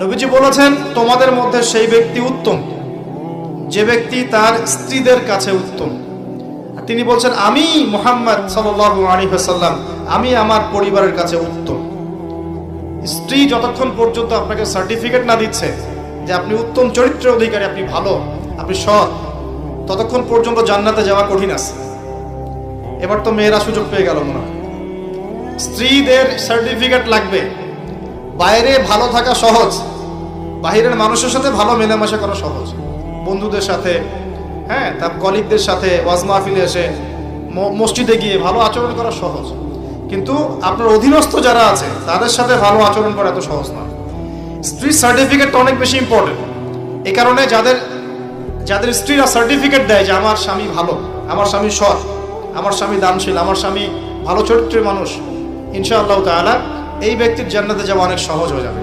নবীজি বলেছেন, তোমাদের মধ্যে সেই ব্যক্তি উত্তম যে ব্যক্তি তার স্ত্রীদের কাছে উত্তম। তিনি বলছেন, আমি মুহাম্মদ সাল্লাল্লাহু আলাইহি ওয়াসাল্লাম আমি আমার পরিবারের কাছে উত্তম। স্ত্রী যতক্ষণ পর্যন্ত আপনাকে সার্টিফিকেট না দিচ্ছে যে আপনি উত্তম চরিত্রের অধিকারী, আপনি ভালো, আপনি সৎ, ততক্ষণ পর্যন্ত জান্নাতে যাওয়া কঠিন আছে। এবার তো মেয়েরা সুযোগ পেয়ে গেল মনে হয়। স্ত্রীদের সার্টিফিকেট লাগবে। বাইরে ভালো থাকা সহজ, বাহিরের মানুষের সাথে ভালো মেলামেশা করা সহজ, বন্ধুদের সাথে, হ্যাঁ, তার কলিগদের সাথে, ওয়াজ মাহফিলে এসে, মসজিদে গিয়ে ভালো আচরণ করা সহজ। কিন্তু আপনার অধীনস্থ যারা আছে তাদের সাথে ভালো আচরণ করা এত সহজ না। স্ত্রীর সার্টিফিকেটটা অনেক বেশি ইম্পর্টেন্ট। এই কারণে যাদের স্ত্রীরা সার্টিফিকেট দেয় যে আমার স্বামী ভালো, আমার স্বামী সৎ, আমার স্বামী দানশীল, আমার স্বামী ভালো চরিত্রের মানুষ, ইনশাআল্লাহ তাআলা এই ব্যক্তির জান্নাতে যাওয়া অনেক সহজ হয়ে যাবে।